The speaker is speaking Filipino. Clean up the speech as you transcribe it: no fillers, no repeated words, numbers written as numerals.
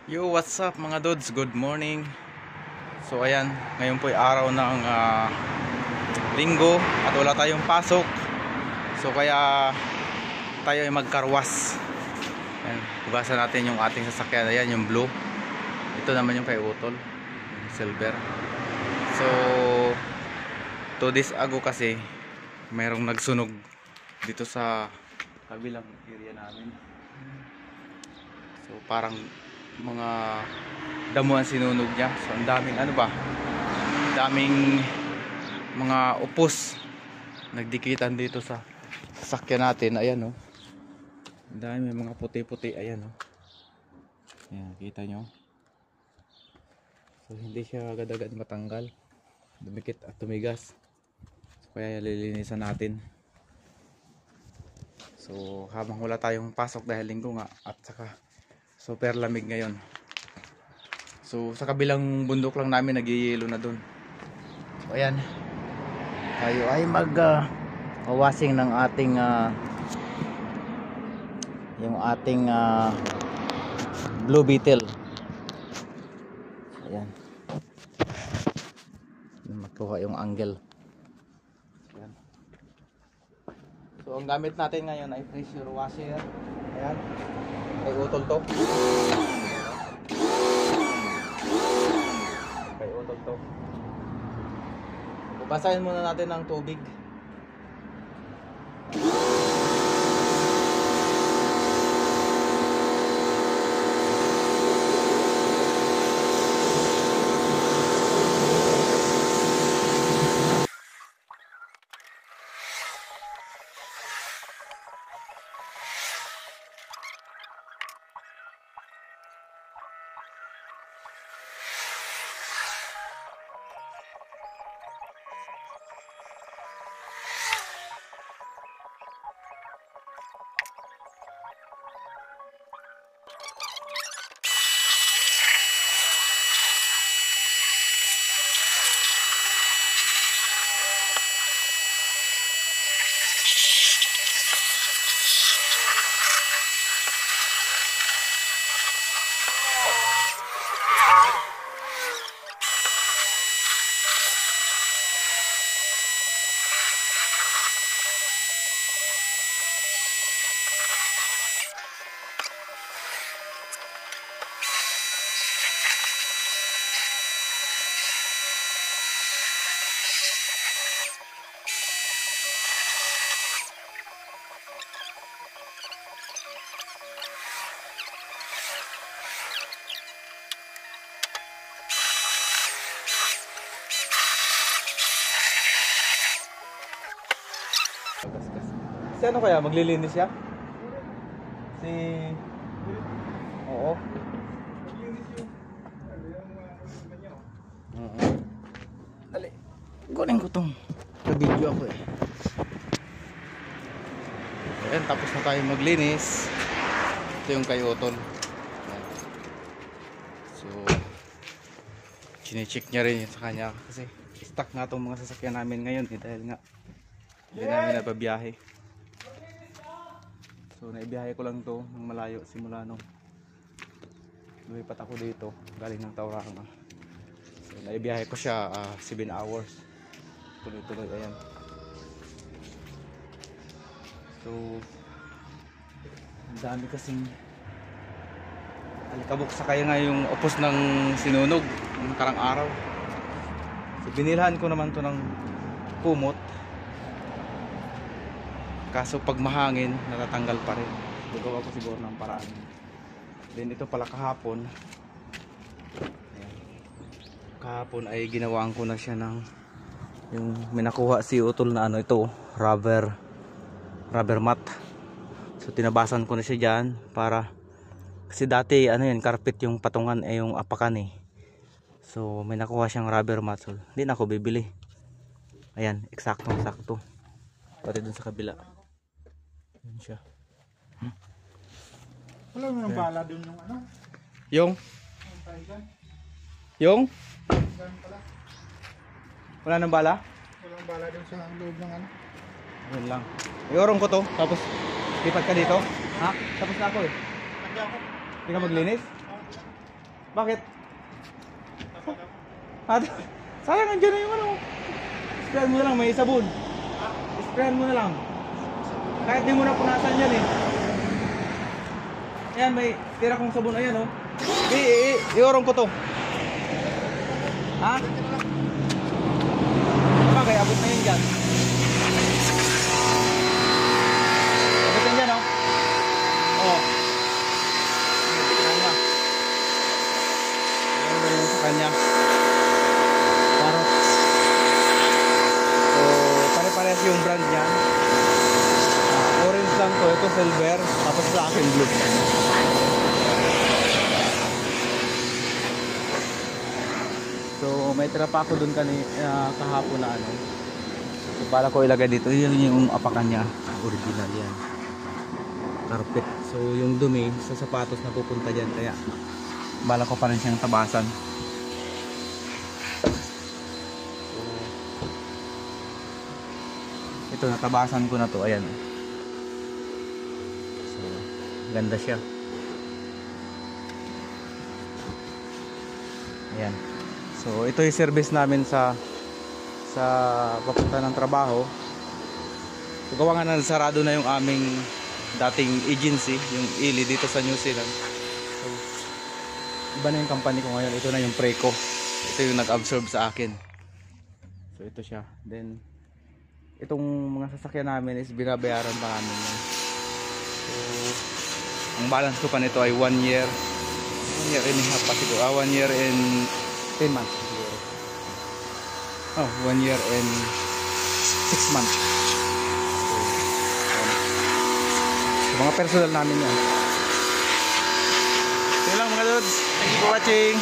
Yo, what's up mga dudes? Good morning. So ayan, ngayon po ay araw ng linggo at wala tayong pasok. So kaya tayo ay magkarwas. Ayan, hugasan natin yung ating sasakyan. Ayan, yung blue. Ito naman yung kay Utol, yung silver. So 2 days ago kasi mayroong nagsunog dito sa kabilang area namin. So parang mga damuhan sinunog niya. So ang daming daming mga upos nagdikitan dito sa sasakyan natin. Ayan, oh. Ang dami, may mga puti-puti. Ayan, oh. Ayan, kita nyo. So hindi siya agad-agad matanggal, dumikit at tumigas. So kaya lilinisan natin. So habang wala tayong pasok dahil linggo nga at saka super lamig ngayon. So sa kabilang bundok lang namin nagyayelo na dun. So ayan, tayo ay washing ng ating yung ating Blue Beetle. Ayan, magkuha yung angle. Ayan. So ang gamit natin ngayon ay pressure washer. Ayan, kay Utol to. Kay Utol to. Basahin muna natin ng tubig. Si ano kaya? Maglilinis siya? Si... Oo. Dali. Kunin ko tong video ako eh. Ayan, tapos na tayo maglinis. Ito yung kay Utol. So chine-check niya rin yun sa kanya kasi stuck nga itong mga sasakyan namin ngayon eh, dahil nga hindi namin nababiyahe. So naibiyahe ko lang to ng malayo simula nung lumipat ako dito galing ng Tauranga. So naibiyahe ko siya 7 hours tuloy-tuloy. Ayan. So ang dami kasing alikabok sa kaya nga yung upos ng sinunog ng nakarang araw. So binilhan ko naman to ng kumot, kaso pag mahangin natatanggal pa rin. Gagawa ko siguro ng paraan. Then ito pala kahapon. Ayan. Kahapon ay ginawaan ko na siya ng yung minakuha si Utol na ano ito, rubber mat. So tinabasan ko na siya dyan para kasi dati ano yan, carpet yung patungan eh, yung apakan eh. So may nakuha siyang rubber mat. So hindi na ako bibili. Ayan, sakto. Pati dun sa kabila. Ayan siya. Wala mo ng bala dun yung ano? Yung? Wala nang bala? Walang bala dun sa loob ng ano? Yun lang. Iorong ko to, tapos lipat ka dito. Ha? Tapos na ako eh. Hindi ako. Hindi ka maglinis? Bakit? Sayang, andyan na yung ano. Sprayan mo na lang, may sabon. Sprayan mo na lang. Kahit di mo na punasan yan eh. Ayan, may tira kong sabon. Ayan oh. I-orong ko to. Ha? Bagay, abot na yun dyan. Abot na dyan oh. Oh. Ayan na. Ayan na yun sa kanya. Parot. So, pare-parehas yung brand niya. Orange lang to. Ito silver. Tapos sa akin blue. So may tira pa ako dun kahapon na ano. So para ko ilagay dito. Yan yung apakan niya. Original yan. Carpet. So yung dumi sa sapatos na pupunta dyan. Kaya bala ko pa rin siyang tabasan. So ito natabasan ko na to. Ayan. So ganda siya. Ayan. So ito yung service namin sa papunta ng trabaho. So gawa nga na sarado na yung aming dating agency, yung Ili dito sa New Zealand. So iba na yung company ko ngayon. Ito na yung Preco. Ito yung nag-absorb sa akin. So ito siya. Then itong mga sasakyan namin is binabayaran pa namin yan. So ang balance ko pa nito ay 1 year. 1 year and a half pa siguro. 1 year and 10 months siguro. Oh, 1 year and 6 months. So mga personal namin yan. So yun lang mga lods. Thank you for watching.